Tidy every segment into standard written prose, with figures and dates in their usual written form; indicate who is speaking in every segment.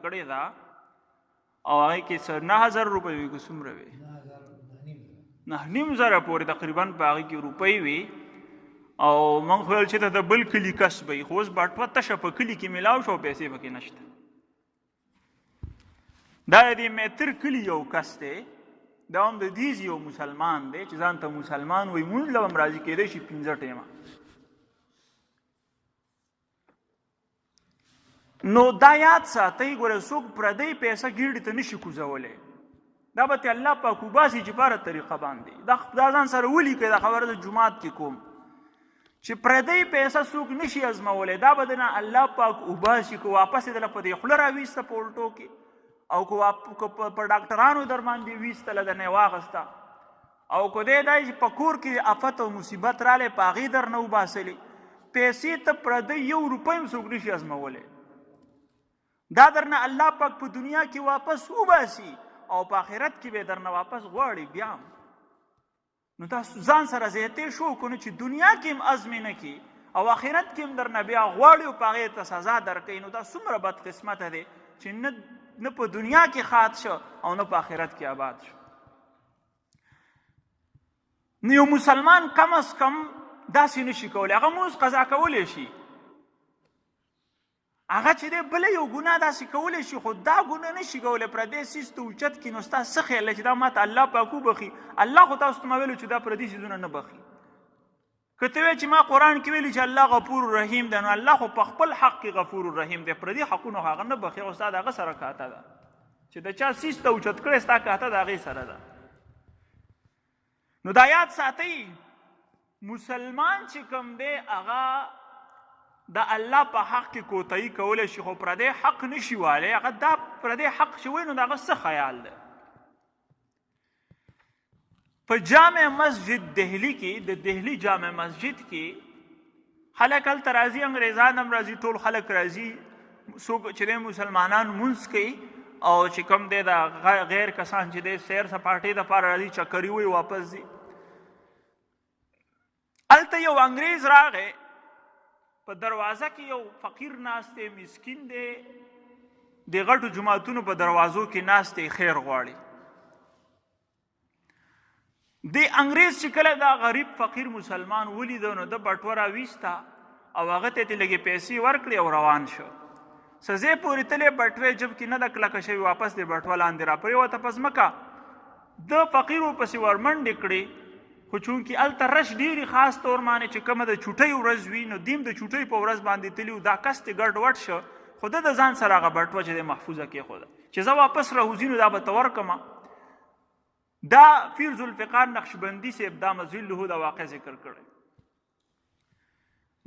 Speaker 1: کړې ده او هغې کې څه 9000 روپۍ وي که څومره وي 9,500 پورې تقریبا په هغې کې روپۍ وي او موږ خو ویل چې د بل کلي کس به وي خو اوس بټوه تشه په کلي کې میلاو شو پیسې پکې نشته. دا د دې میتر کلي یو کس دی دا هم د دیز یو مسلمان دی چې ځان ته مسلمان وایي مونځ له هم راضي کېدی شي 15 ټیمه. نو دا یاد ساتئ ګوره څوک پردی پیسه ګیډې ته نشي کوزولی دا به ته الله پاک وباسي چې پاره طریقه باندې دا ځان سره ولیکئ دا خبره د جومات کې کوم چې پردی پیسه څوک نشي ازمولی دا به دنه الله پاک وباسي که واپس یې دله په دې خوله راویسته په الټو کې او که په ډاکټرانو در باندې ویستله دنه یې واغسته او که دی دا چې په کور کې افت او مصیبت رالی په هغې در نه وباسلې پیسې ته پردی 1 روپۍ هم څوک نشي ازمولی دا درنه الله پاک په دنیا کې واپس وباسي او په آخرت کې به درنه واپس غواړي بیا نو تاسو ځان سره زیاتې شو کنو چې دنیا کې هم عزمې نه کړي او آخرت کې هم درنه بیا غواړي او په هغې ته سزا درکوي نو دا څومره بدقسمته دی چې نه په دنیا کې خات شو او نه په آخرت کې آباد شو. نو یو مسلمان کم از کم داسې نشي کولی هغه مونځ قضا کولی شي هغه چې دی بله یو ګناه داسې کولی شي خو دا ګناه نشي کولی پردی څیز ته اوچت کړي نو ستا څه خیال دی چې دا ماته الله پاک وبخي الله خو تاسو ته ما ویلو چې دا پردي څیزونه نه بخي که ته وایې چې ما قرآن کې ویلي چې الله غفور رحیم دی نو الله خو په خپل حق کې غفور رحیم دی پردي حقونه هغه نه بخي خو ستا د هغه سره کاته ده چې د چا څیز ته اوچت کړی ستا کاته د هغې سره ده. نو دا یاد ساتئ مسلمان چې کوم دی هغه د الله په حق کې کوتاهي کولی شي خو پردی حق نشي والی هغه دا پردی حق چې وایي نو د هغه څه خیال دی. په جامع مسجد دهلی کې د دهلی جامع مسجد کې خلک هلته راځي انګریزان هم راځي ټول خلک راځي څوک چې دی مسلمانان مونځ کوي او چې کوم دی د غیر کسان چې دی سیر سپاټۍ دپاره راځي چکري وایي واپس ځي. هلته یو انګریز راغی په دروازه کې یو فقیر ناست دی مسکین دی د غټو جماعتونو په دروازو کې ناست دی خیر غواړي. دی انګریز چې کله دا غریب فقیر مسلمان ولیده نو د بټوه راویسته او هغه ته یې لږې پیسې ورکړې او روان شو. څه ځای پورې تلې بټوې جب کې نه ده کلکه شوې واپس د بټوه لاندې راپرېوته په ځمکه د فقیر ورپسې ورمنډې کړې خو چونکې هلته رش ډېرې خاص طور باندې چې کومه د چوټۍ ورځ وي نو دیم د چوټۍ په ورځ باندې تلي دا کس تې ګډ وډ شه خو ده د ځان سره هغه بټوه چې دی محفوظه کېښوده چې زه واپس راوځي نو دا به ته ورکړمه. دا پیر ذوالفقار نقشبندي صاحب دا مظله دا واقع ذکر کړی.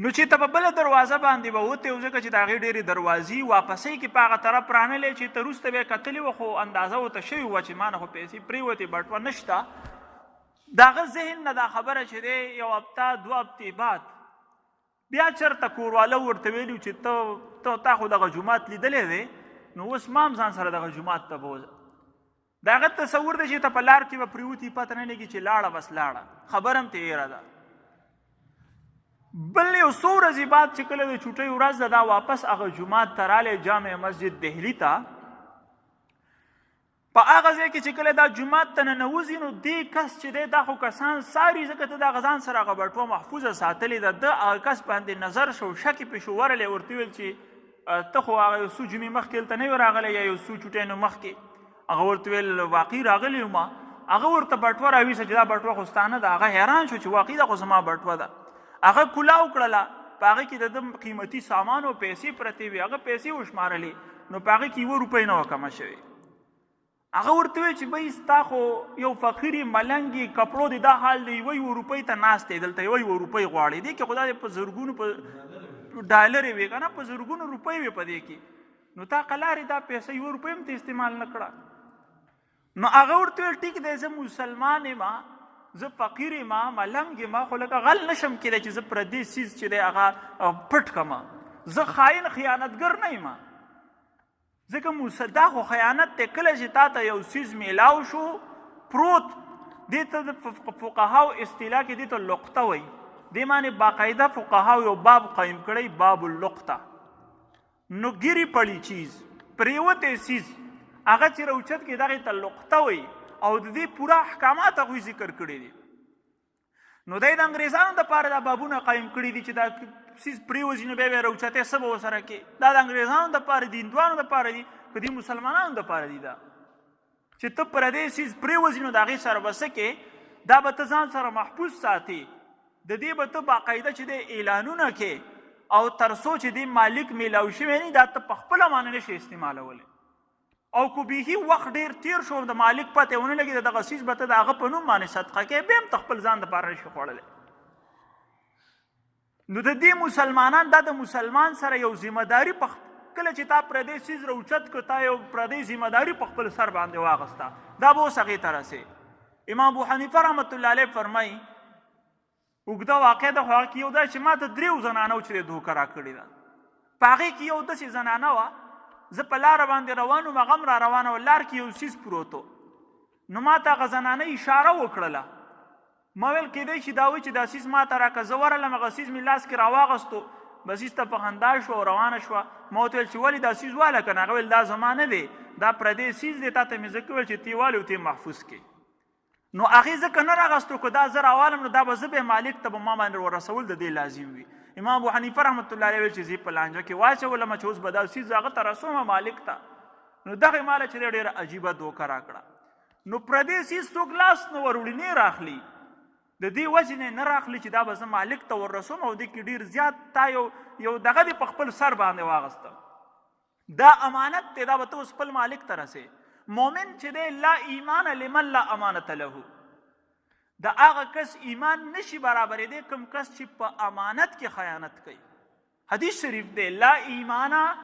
Speaker 1: نو چې ته په بله دروازه باندې به وتې ځکه چې د هغې ډېرې دروازې واپسۍ کې په هغه طرف رانلی چې ته وروسته به یې کتلې وه خو اندازه ورته شوې وه چې ما نه خو پیسې پرېوتې بټوه نشته د هغه ذهن نه دا خبره چې دی یو هفته 2 هفتې بعد بیا چېرته کورواله ورته ویلي چې تا خو دغه جومات لیدلی دی نو اوس ما هم ځان سره دغه جومات ته بوځه. د هغه تصور دی چې ته په لار کې به پرېوتي پته نه لګي چې لاړه بس لاړه خبره هم تېره ده. بل یو څو ورځې بعد چې کله د چوټۍ ورځ ده دا واپس هغه جومات ته رالی جامع مسجد دهلي ته په هغه ځای کې چې کله دا جومات ته ننوځي نو دې کس چې دی دا خو کسان څاري ځکه ته د هغه ځان سره هغه بټوه محفوظه ساتلې ده د هغه کس باندې نظر شو شکې پې شو ورلی ورته ویل چې ته خو هغه یو څو جمعې مخکې هلته نه وې راغلی یا یو څو چوټیانو مخکې هغه ورته ویل واقعي راغلی یم هغه ورته بټوه راویسته چې دا بټوه خو ستا نه ده هغه حیران شو چې واقعي دا خو زما بټوه ده هغه کولاو کړله په هغې کې د ده قیمتي سامان او پیسې پرتې وې هغه پیسې وشمارلې نو په هغې کې 1 روپۍ نه وه کمه شوې. هغه ورته ویل چې بهی ستا خو یو فقیر ملنګ کپړو دی دا حال دی 1 روپۍ ته ناست دی دلته 1 روپۍ غواړي دې کې خو دا په زرګونو په ډالرې وې که نه په زرګونو روپۍ وې په دې کې نو تا قلارې دا پیسه 1 روپۍ هم ته استعمال نه کړه. نو هغه ورته ویل ټیک دی زه مسلمان یم زه فقیر یم ملنګ یم خو لکه غل نشم کېدی چې زه پردی څیز چې دی هغه پټ کړم زه خاین خیانتګر نه یم ځکه دا خو خیانت دی کله چې تا ته یو څیز میلاو شو پروت دې ته د فقهاو اصطلاح کې دې ته لقطه وایي دې معنې باقاعده فقهاو یو باب قایم کړی باب اللقطه نو गिरी पड़ी चीज پریوتی سیز هغه چې روچت کې دغې ته لقطه وي او د دې پوره احکامات هغوی ذکر کړي دي. نو دی د انګریزانو دپاره دا بابونه قایم کړي دي چې دا سیز پریوځي نو بیا به روچتې څه به ورسره کې. دا د انګریزانو دپاره دي، هندوانو دپاره دي، که دې مسلمانانو دپاره دي. دا چې ته پردی سیز پریوځي نو د هغې سره به څه کې، دا به ته ځان سره محفوظ ساتي. د دې به ته باقاعده چې دی اعلانونه کې او تر څو چې دې مالک میلاو شوی نه دا ته په خپله باندې نشي استعمالولی. او که بیخي وخت ډېر تیر شو د مالک پته ونه لګي دغه څیز به ته د هغه په نوم باندې صدقه کوې، بیا هم ته خپل ځان دپاره نشي خوړلی. نو د دې مسلمانان دا د مسلمان سره یو ذمهداري کله چې تا پردی څیز راوچت کړ، تا یو پردی ذمهداري په خپل سر باندې واغسته، دا به اوس هغې ته رسې. امام ابو حنیفه رحمت الله علیه فرمایي اوږده واقع ده، خو هغه کې یو دا چې ما ته 3 زنانو چې دی دوکه راکړې ده. په هغې کې یو داسې زنانه وه، زه په لاره باندې روان وم، هغه هم را روانه وه، لار کې یو څیز پروت و. نو ما ته هغه زنانه اشاره وکړله. ما ویل کېدی شي دا وایي چې دا څیز ما ته راکړه. زه ورغلم، هغه څیز مې لاس کې راواغستو، بسیز ته په خندا شوه او روانه شوه. ما ورته ویل چې ولې دا څیز واله که نه؟ هغه ویل دا زما نه دی، دا پردی څیز دی، تا ته مې ځکه ویل چې تی والې او تی محفوظ کړې. نو هغې ځکه نه راغستو، که دا زه راوالم نو دا به زه به مالک ته به ما باندې ورسول د دې لازم وي. امام ابو حنیفه رحمت الله علیه ویل چې زه په لانجه کې واچولم چې اوس به دا څیز هغه ته رسومه مالک ته. نو دغې ماله چې دی ډېره عجیبه دوکه راکړه. نو پردی څیز څوک لاس نه وروړي نه راخلي، د دې وجې نه راخلي چې دا به زه مالک ته ورسوم او دې کې ډېر زیات تا یو دغه دې په خپل سر باندې واغسته. دا امانت دی، دا به ته اوس خپل مالک ته رسې. مؤمن چې دی لا ایمان لمن لا امانت له، د هغه کس ایمان نشي برابرېدی کوم کس چې په امانت کې خیانت کوي. حدیث شریف دی لا ایمانه